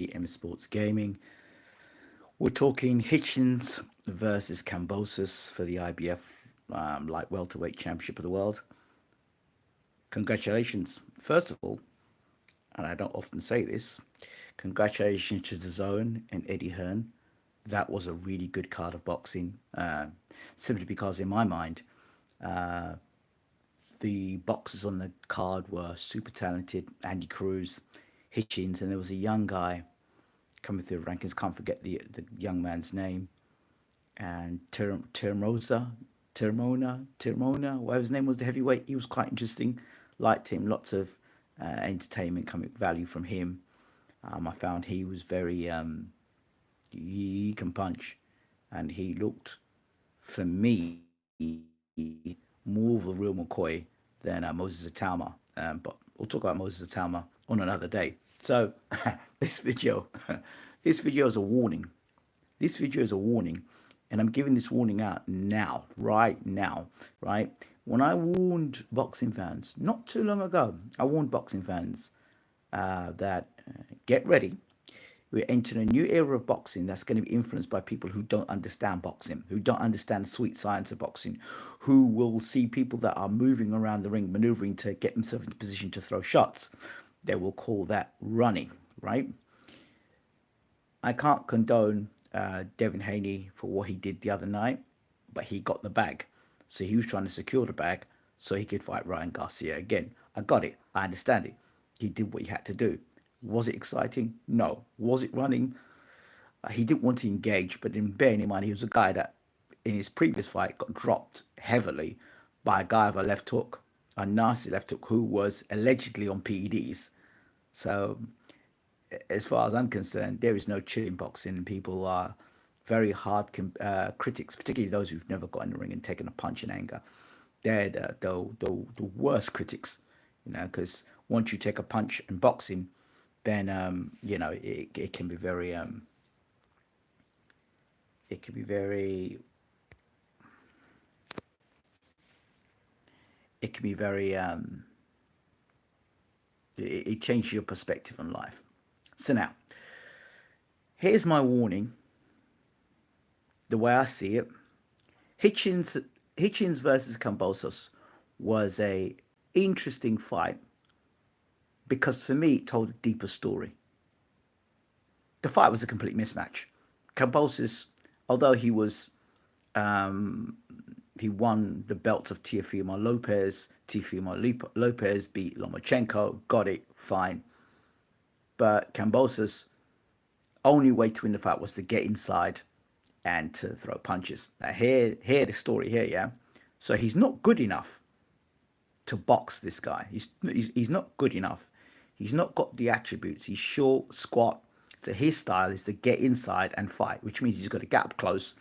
BWTM Sports Gaming. We're talking Hitchens versus Kambosos for the IBF light welterweight championship of the world. Congratulations, first of all, and I don't often say this. Congratulations to the Zone and Eddie Hearn. That was a really good card of boxing. Simply because, in my mind, uh, the boxers on the card were super talented. Andy Cruz, Hitchens, and there was a young guy coming through the rankings. Can't forget the young man's name. And Termona, whatever his name was, the heavyweight. He was quite interesting. Liked him. Lots of entertainment coming value from him. I found he was very he can punch, and he looked for me more of a real McCoy than Moses Atama. But we'll talk about Moses Atama on another day. So this video, this video is a warning. This video is a warning, and I'm giving this warning out now, right now, right? When I warned boxing fans not too long ago, I warned boxing fans that get ready. We're entering a new era of boxing that's going to be influenced by people who don't understand boxing, who don't understand the sweet science of boxing, who will see people that are moving around the ring, maneuvering to get themselves in position to throw shots. They will call that running, right? I can't condone Devin Haney for what he did the other night, but he got the bag. So he was trying to secure the bag so he could fight Ryan Garcia again. I got it. I understand it. He did what he had to do. Was it exciting? No. Was it running? He didn't want to engage, but then bearing in mind, he was a guy that in his previous fight got dropped heavily by a guy with a left hook, a nasty left hook, who was allegedly on PEDs. So as far as I'm concerned, there is no chill in boxing. People are very hard critics, particularly those who've never got in the ring and taken a punch in anger. They're the worst critics, because once you take a punch in boxing, then it can be very it can be very it can be very it changes your perspective on life. So now, here's my warning. The way I see it, Hitchens Hitchens versus Kambosos was a interesting fight because for me it told a deeper story. The fight was a complete mismatch. Kambosos, although um, he won the belt of Teofimo Lopez. Teofimo Lopez beat Lomachenko, got it, fine. But Kambosos' only way to win the fight was to get inside and to throw punches. Now, hear the story here, yeah? So he's not good enough to box this guy. He's not good enough. He's not got the attributes. He's short, squat. So his style is to get inside and fight, which means he's got to get up close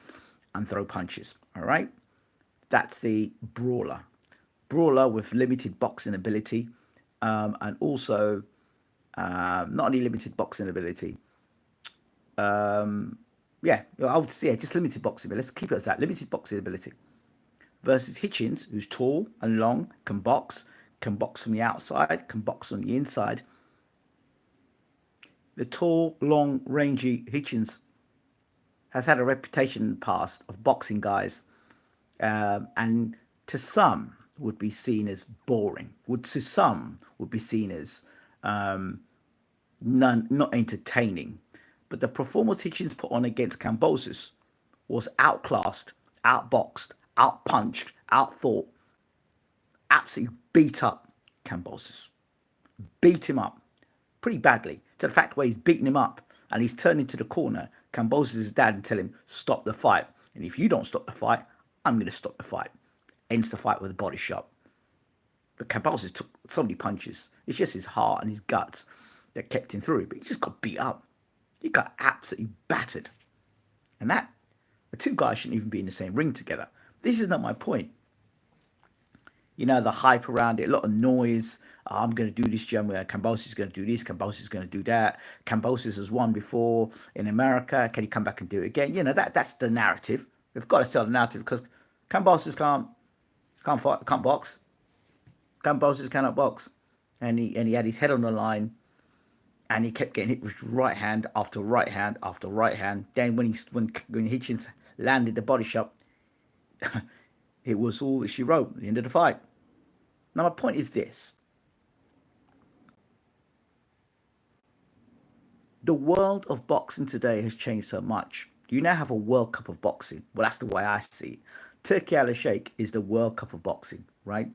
and throw punches. All right? That's the brawler. Brawler with limited boxing ability, and also not only limited boxing ability. Yeah, I would say just limited boxing ability. Let's keep it as that. Limited boxing ability. Versus Hitchens, who's tall and long, can box from the outside, can box on the inside. The tall, long, rangy Hitchens has had a reputation in the past of boxing guys, and to some would be seen as boring. Would to some would be seen as not entertaining. But the performance Hitchens put on against Kambosos was outclassed, outboxed, outpunched, outthought, absolutely beat up Kambosos. Beat him up pretty badly. To the fact where he's beating him up and he's turning to the corner, Kambosos' dad, and tell him, stop the fight. And if you don't stop the fight, I'm going to stop the fight. Ends the fight with a body shot. But Kambosos took so many punches. It's just his heart and his guts that kept him through. But he just got beat up. He got absolutely battered. And that, the two guys shouldn't even be in the same ring together. This is not my point. The hype around it, a lot of noise. I'm going to do this, Jim. Kambosos is going to do this. Kambosos is going to do that. Kambosos has won before in America. Can he come back and do it again? That's the narrative. We've got to sell the narrative because Kambosos can't fight, can't box. Kambosos cannot box, and he had his head on the line, and he kept getting hit with right hand after right hand after right hand. Then when Hitchens landed the body shot, it was all that she wrote at the end of the fight. Now my point is this: the world of boxing today has changed so much. You now have a World Cup of boxing. Well, that's the way I see it. Turkey Al Sheikh is the World Cup of boxing, right?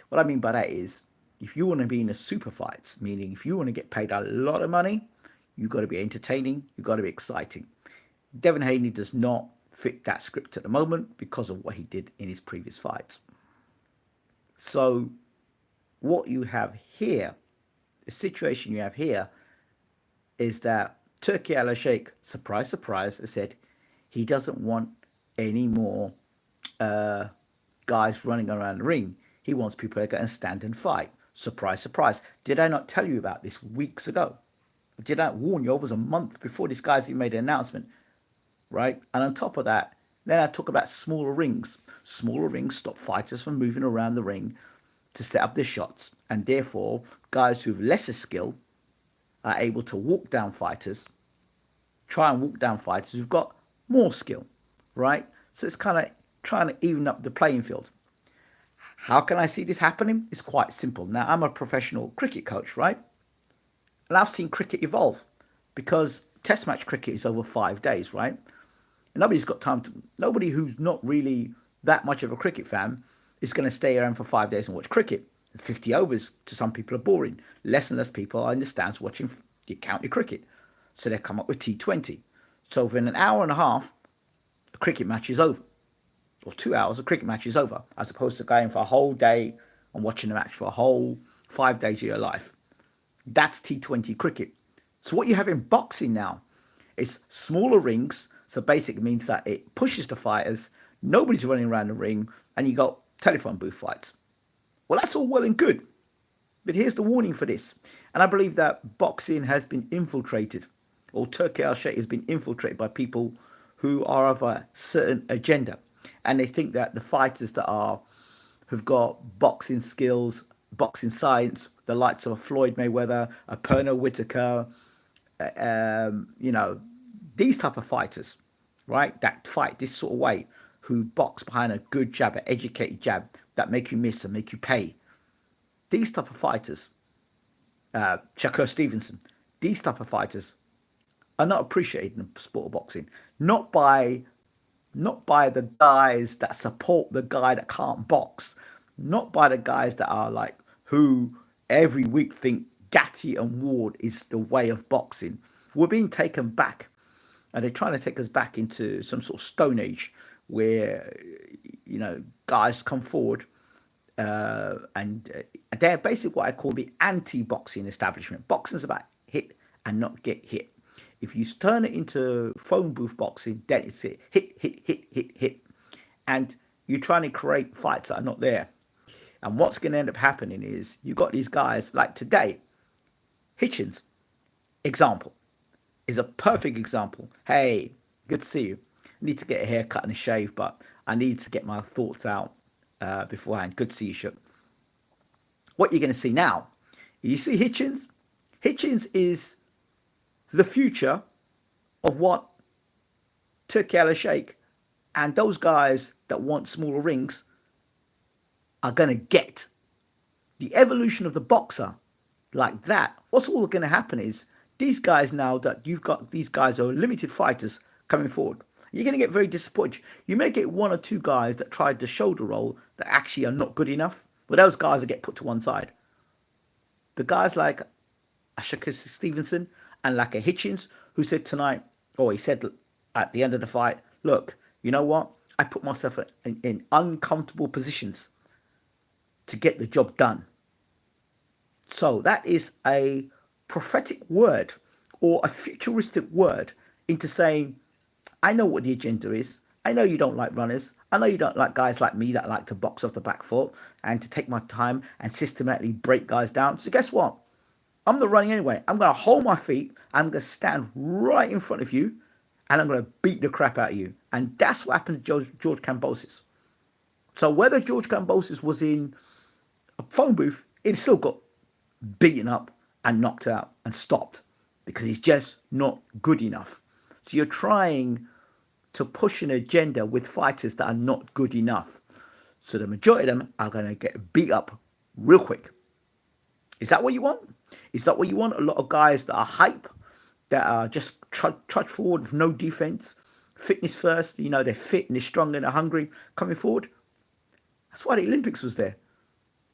What I mean by that is, if you want to be in a super fights, meaning if you want to get paid a lot of money, you've got to be entertaining, you've got to be exciting. Devin Haney does not fit that script at the moment because of what he did in his previous fights. So what you have here, the situation you have here, is that Turkey Al Sheikh, surprise, surprise, has said he doesn't want any more guys running around the ring. He wants people that are going to stand and fight. Surprise, surprise. Did I not tell you about this weeks ago? Did I warn you? It was a month before this guy's even made an announcement, right? And on top of that, then I talk about smaller rings. Smaller rings stop fighters from moving around the ring to set up their shots. And therefore, guys who have lesser skill are able to walk down fighters, try and walk down fighters who've got more skill, right? So it's kind of trying to even up the playing field. How can I see this happening? It's quite simple. Now, I'm a professional cricket coach, right? And I've seen cricket evolve because test match cricket is over 5 days, right? And nobody's got time to, nobody who's not really that much of a cricket fan is going to stay around for 5 days and watch cricket. 50 overs to some people are boring. Less and less people are in the stands watching the county cricket. So they come up with T20. So within an hour and a half, the cricket match is over. Or 2 hours, the cricket match is over. As opposed to going for a whole day and watching the match for a whole 5 days of your life. That's T20 cricket. So what you have in boxing now is smaller rings. So basically means that it pushes the fighters. Nobody's running around the ring. And you got telephone booth fights. Well, that's all well and good. But here's the warning for this. And I believe that boxing has been infiltrated, or Turkey Al Sheikh has been infiltrated by people who are of a certain agenda. And they think that the fighters that who've got boxing skills, boxing science, the likes of a Floyd Mayweather, a Pernell Whitaker, these type of fighters, right, that fight this sort of way, who box behind a good jab, an educated jab, that make you miss and make you pay. These type of fighters, Shakur Stevenson, these type of fighters are not appreciated in the sport of boxing. Not by the guys that support the guy that can't box. Not by the guys that are like, who every week think Gatti and Ward is the way of boxing. We're being taken back. And they're trying to take us back into some sort of stone age where, guys come forward and they're basically what I call the anti-boxing establishment. Boxing is about hit and not get hit. If you turn it into phone booth boxing, then it's it. Hit, hit, hit, hit, hit. And you're trying to create fights that are not there. And what's going to end up happening is you got these guys like today, Hitchens, example, is a perfect example. Hey, good to see you. I need to get a haircut and a shave, but I need to get my thoughts out beforehand. Good to see you, Shook. What you're going to see now, you see Hitchens? Hitchens is the future of what Turkey Al Sheikh and those guys that want smaller rings are going to get. The evolution of the boxer like that, what's all going to happen is these guys now that you've got, these guys are limited fighters coming forward. You're going to get very disappointed. You may get one or two guys that tried the shoulder roll that actually are not good enough, but those guys will get put to one side. The guys like Shakur Stevenson and like a Hitchens, who said tonight, or he said at the end of the fight, look, you know what? I put myself in uncomfortable positions to get the job done. So that is a prophetic word or a futuristic word into saying, I know what the agenda is. I know you don't like runners. I know you don't like guys like me that like to box off the back foot and to take my time and systematically break guys down. So guess what? I'm not running anyway. I'm going to hold my feet. I'm going to stand right in front of you and I'm going to beat the crap out of you. And that's what happened to George Kambosos. So whether George Kambosos was in a phone booth, he still got beaten up and knocked out and stopped because he's just not good enough. So you're trying to push an agenda with fighters that are not good enough. So the majority of them are going to get beat up real quick. Is that what you want? Is that what you want? A lot of guys that are hype, that are just trudge forward with no defense, fitness first. You know, they're fit and they're strong and they're hungry coming forward. That's why the Olympics was there.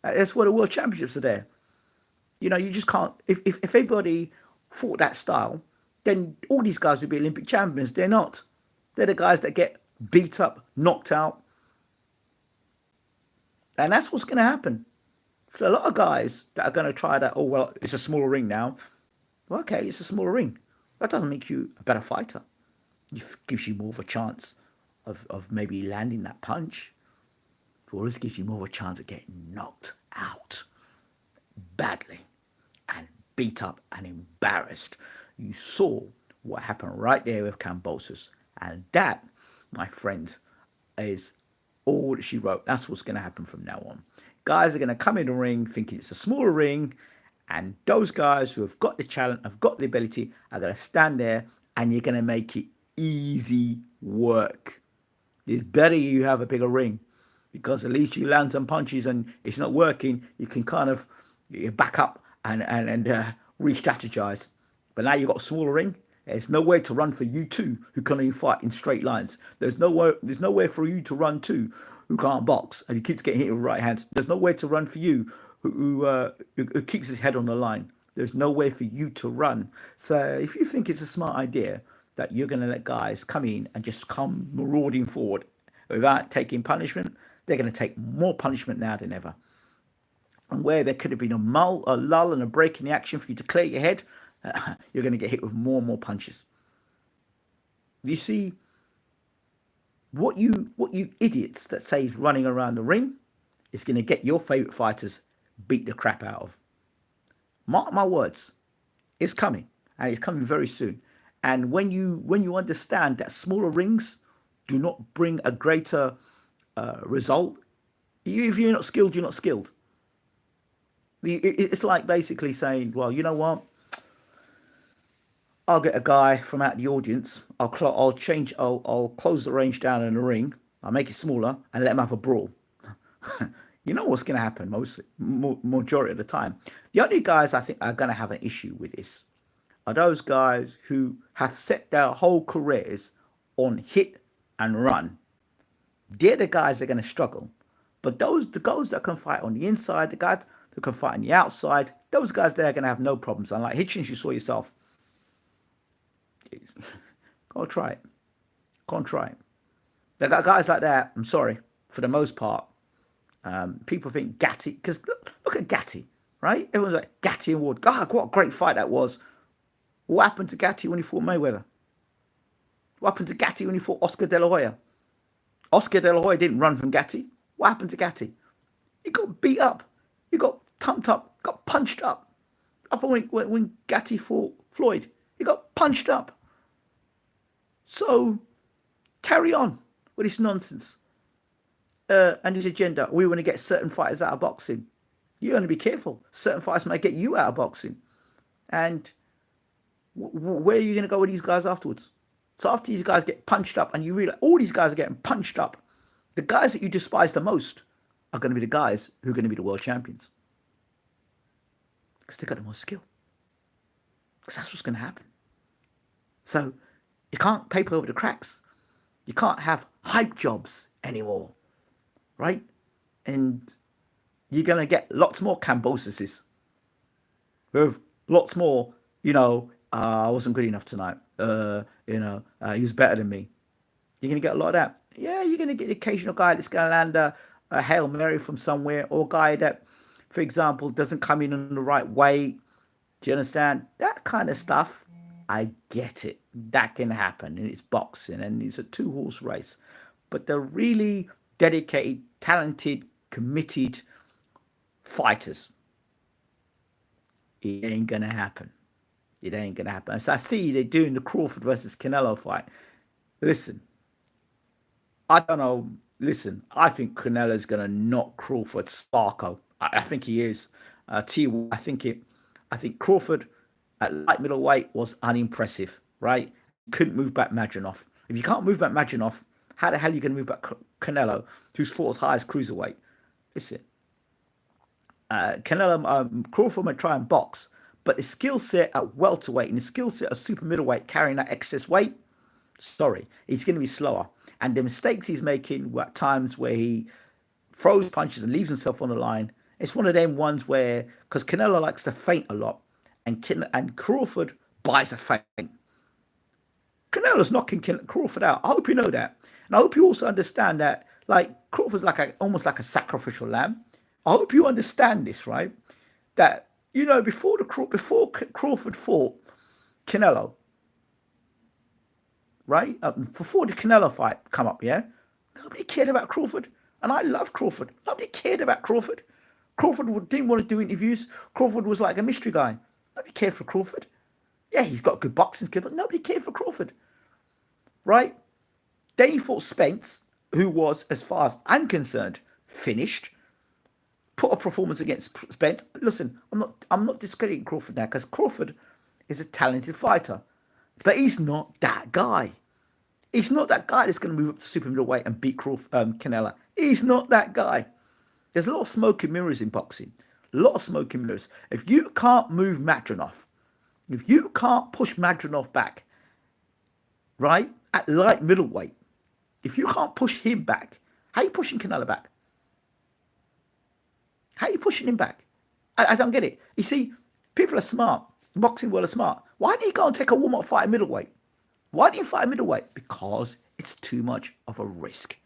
That's why the World Championships are there. You know, you just can't. If everybody fought that style, then all these guys would be Olympic champions. They're not. They're the guys that get beat up, knocked out, and that's what's going to happen. So a lot of guys that are going to try that. Oh well, it's a smaller ring now. Well, okay, it's a smaller ring. That doesn't make you a better fighter. It gives you more of a chance of maybe landing that punch. It always gives you more of a chance of getting knocked out badly and beat up and embarrassed. You saw what happened right there with Kambosos. And that, my friends, is all that she wrote. That's what's going to happen from now on. Guys are going to come in the ring thinking it's a smaller ring. And those guys who have got the talent, have got the ability, are going to stand there and you're going to make it easy work. It's better you have a bigger ring because at least you land some punches and it's not working. You can kind of back up and re-strategize. But now you've got a smaller ring. There's nowhere to run for you two who can only fight in straight lines. There's nowhere for you to run to who can't box and he keeps getting hit with right hands. There's nowhere to run for you who keeps his head on the line. There's nowhere for you to run. So if you think it's a smart idea that you're going to let guys come in and just come marauding forward without taking punishment, they're going to take more punishment now than ever. And where there could have been a lull and a break in the action for you to clear your head, you're going to get hit with more and more punches. You see, what you idiots that say is running around the ring is going to get your favourite fighters beat the crap out of. Mark my words, it's coming, and it's coming very soon. And when you understand that smaller rings do not bring a greater result, if you're not skilled, you're not skilled. It's like basically saying, well, you know what? I'll get a guy from out the audience. I'll close the range down in the ring. I'll make it smaller and let him have a brawl. You know what's going to happen majority of the time. The only guys I think are going to have an issue with this are those guys who have set their whole careers on hit and run. They're the guys that are going to struggle. But the guys that can fight on the inside, the guys that can fight on the outside, those guys there are going to have no problems. Unlike Hitchens, you saw yourself. Go try it. Go and try it. They got guys like that. I'm sorry, for the most part. People think Gatti, because look at Gatti, right? Everyone's like Gatti and Ward. God, what a great fight that was. What happened to Gatti when he fought Mayweather? What happened to Gatti when he fought Oscar De La Hoya? Oscar De La Hoya didn't run from Gatti. What happened to Gatti? He got beat up. He got thumped up. Got punched up. Up when Gatti fought Floyd, he got punched up. So carry on with this nonsense. And his agenda. We want to get certain fighters out of boxing. You want to be careful. Certain fighters might get you out of boxing. And where are you going to go with these guys afterwards? So after these guys get punched up and you realize all these guys are getting punched up, the guys that you despise the most are going to be the guys who are going to be the world champions. Because they got the most skill. Because that's what's going to happen. So you can't paper over the cracks. You can't have hype jobs anymore. Right? And you're going to get lots more Kambososes. With lots more, I wasn't good enough tonight. He was better than me. You're going to get a lot of that. Yeah, you're going to get the occasional guy that's going to land a Hail Mary from somewhere, or a guy that, for example, doesn't come in the right weight. Do you understand? That kind of stuff, I get it. That can happen, and it's boxing, and it's a two-horse race. But the really dedicated, talented, committed fighters, it ain't going to happen. It ain't going to happen. So I see they're doing the Crawford versus Canelo fight. Listen, I don't know. Listen, I think Canelo's going to knock Crawford starko. I think he is. I think it. I think Crawford at light middleweight was unimpressive, right? Couldn't move back Madronov. If you can't move back Madronov, how the hell are you going to move back Canelo, who's fought as high as cruiserweight? Listen, Canelo, Crawford might try and box, but the skill set at welterweight and the skill set of super middleweight carrying that excess weight, sorry, he's going to be slower. And the mistakes he's making were at times where he throws punches and leaves himself on the line. It's one of them ones where, because Canelo likes to feint a lot, and Crawford buys a feint. Canelo's knocking Crawford out. I hope you know that, and I hope you also understand that. Like Crawford's almost like a sacrificial lamb. I hope you understand this, right? That before Crawford fought Canelo, right? Before the Canelo fight come up, yeah, nobody cared about Crawford, and I love Crawford. Nobody cared about Crawford. Crawford didn't want to do interviews. Crawford was like a mystery guy. Nobody cared for Crawford. Yeah, he's got good boxing skill, but nobody cared for Crawford, right? Then he fought Spence, who was, as far as I'm concerned, finished. Put a performance against Spence. Listen, I'm not discrediting Crawford now because Crawford is a talented fighter, but he's not that guy. He's not that guy that's going to move up to super middleweight and beat Canelo. He's not that guy. There's a lot of smoke and mirrors in boxing. A lot of smoke and mirrors. If you can't move Madronov, if you can't push Madronov back, right, at light middleweight, if you can't push him back, how are you pushing Canelo back? How are you pushing him back? I don't get it. You see, people are smart. The boxing world are smart. Why didn't you go and take a warm-up fight at middleweight? Why didn't you fight at middleweight? Because it's too much of a risk.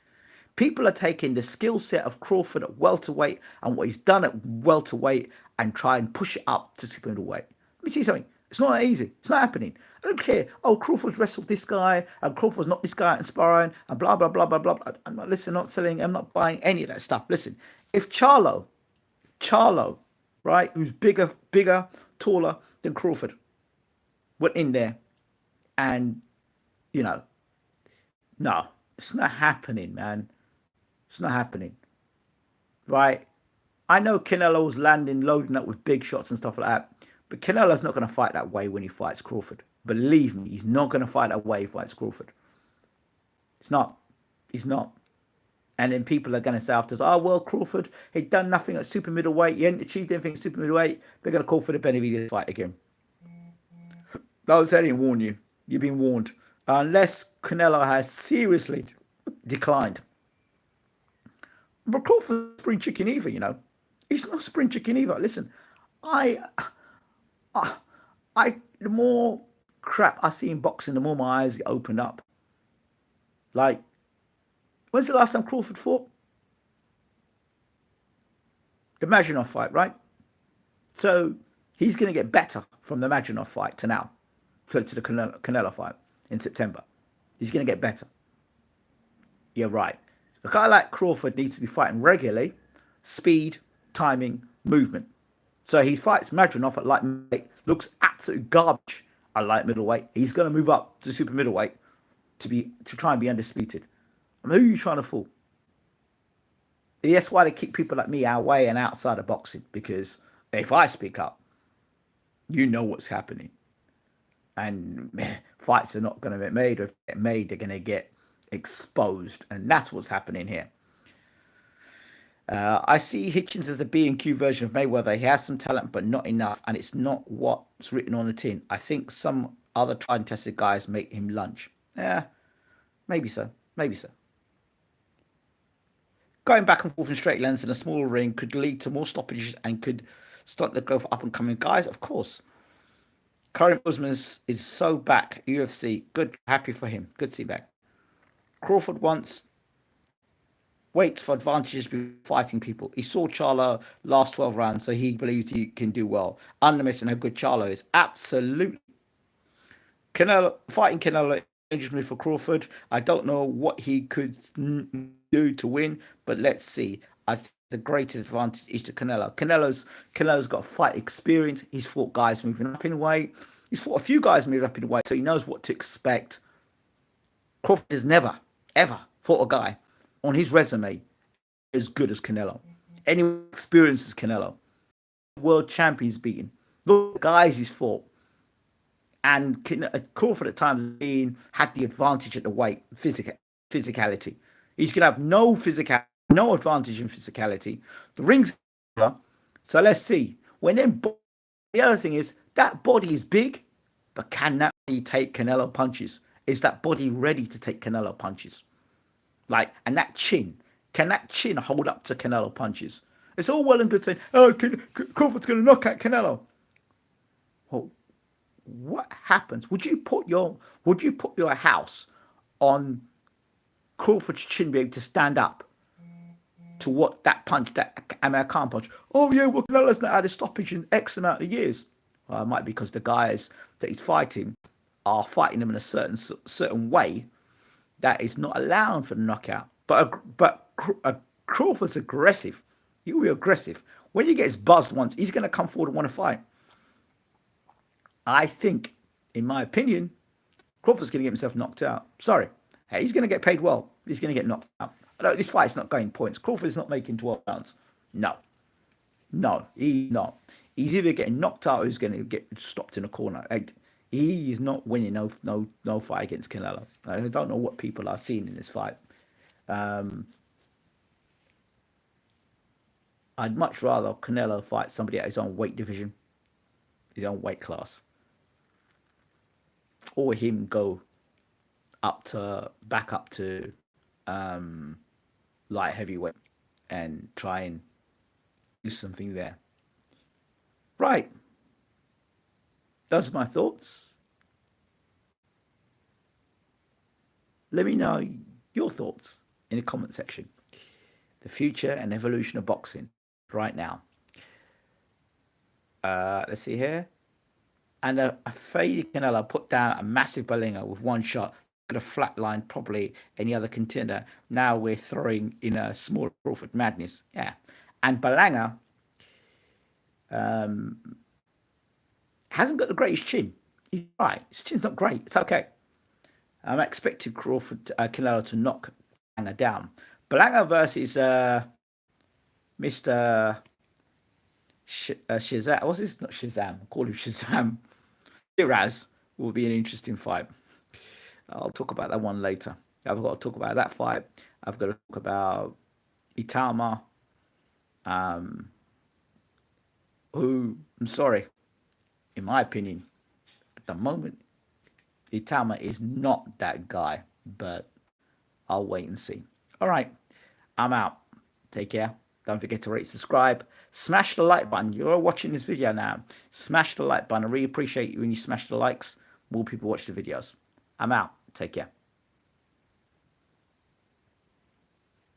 People are taking the skill set of Crawford at welterweight and what he's done at welterweight and try and push it up to super middleweight. Let me tell you something. It's not that easy. It's not happening. I don't care. Oh, Crawford's wrestled this guy and Crawford's not this guy in sparring and blah, blah, blah, blah, blah. I'm not listening, not selling. I'm not buying any of that stuff. Listen, if Charlo, right, who's bigger, taller than Crawford, went in there and, no, it's not happening, man. It's not happening, right? I know Canelo's loading up with big shots and stuff like that, but Canelo's not going to fight that way when he fights Crawford. Believe me, he's not going to fight that way when he fights Crawford. It's not. He's not. And then people are going to say afterwards, oh, well, Crawford, he'd done nothing at super middleweight. He hadn't achieved anything at super middleweight. They're going to call for the Benavidez fight again. I didn't warn you. You've been warned. Unless Canelo has seriously declined. But Crawford's spring chicken either, He's not spring chicken either. Listen, the more crap I see in boxing, the more my eyes get opened up. Like, when's the last time Crawford fought? The Madronov fight, right? So he's going to get better from the Madronov fight to now, to the Canelo fight in September. He's going to get better. You're right. A guy like Crawford needs to be fighting regularly, speed, timing, movement. So he fights Madronov at light middleweight, looks absolute garbage at light middleweight. He's going to move up to super middleweight to try and be undisputed. Who are you trying to fool? That's why they keep people like me away and outside of boxing, because if I speak up, you know what's happening. And fights are not going to get made, or if they get made, they're going to get exposed. And that's what's happening here. I see Hitchens as the B&Q version of Mayweather. He has some talent, but not enough. And it's not what's written on the tin. I think some other tried and tested guys make him lunch. Yeah, maybe so. Maybe so. Going back and forth in straight lengths in a smaller ring could lead to more stoppages and could stunt the growth of up-and-coming guys, of course. Karim Usman is so back. UFC, good, happy for him. Good to see back. Crawford waits for advantages before fighting people. He saw Charlo last 12 rounds, so he believes he can do well. Unlimited how good Charlo is. Absolutely. Fighting Canelo, dangerous move for Crawford. I don't know what he could do to win, but let's see. I think the greatest advantage is to Canelo. Canelo's got fight experience. He's fought guys moving up in weight. He's fought a few guys moving up in weight, so he knows what to expect. Crawford has never, ever fought a guy on his resume as good as Canelo. Anyone experienced as Canelo. World champions beaten. Look, at the guys he's fought. And Crawford at times had the advantage at the weight, physicality. He's going to have no advantage in physicality. The ring's so let's see. When then the other thing is that body is big, but can that body take Canelo punches? Is that body ready to take Canelo punches? Like, and that chin, can that chin hold up to Canelo punches? It's all well and good saying, oh, Crawford's going to knock out Canelo. Well, what happens? Would you put your house on Crawford's chin be able to stand up to what that punch, that Amir Khan punch? Oh yeah, well Canelo's not had a stoppage in X amount of years. Well, it might be because the guys that he's fighting are fighting him in a certain way that is not allowing for the knockout. But Crawford's aggressive. He'll be aggressive. When he gets buzzed once, he's going to come forward and want to fight. I think, in my opinion, Crawford's going to get himself knocked out. Sorry. Hey, he's going to get paid well. He's going to get knocked out. This fight's not going points. Crawford's not making 12 rounds. No. No, he's not. He's either getting knocked out or he's going to get stopped in a corner. He is not winning no fight against Canelo. I don't know what people are seeing in this fight. I'd much rather Canelo fight somebody at his own weight division, his own weight class, or him go back up to light heavyweight and try and do something there. Right. Those are my thoughts. Let me know your thoughts in the comment section. The future and evolution of boxing right now. Let's see here. And a faded Canelo put down a massive Berlinga with one shot. Could have flatlined probably any other contender. Now we're throwing in a small Crawford madness. Yeah. And Berlanga hasn't got the greatest chin. He's right. His chin's not great. It's okay. I'm expecting Canelo to knock Berlanga down. Berlanga versus Mr. Shazam. What's this? Not Shazam. I'll call him Shazam. Shiraz will be an interesting fight. I'll talk about that one later. I've got to talk about that fight. I've got to talk about Itama, who, I'm sorry, in my opinion, at the moment, Itama is not that guy, but I'll wait and see. All right, I'm out. Take care. Don't forget to rate, subscribe, smash the like button. You're watching this video now. Smash the like button. I really appreciate you when you smash the likes. More people watch the videos. I'm out. Take care.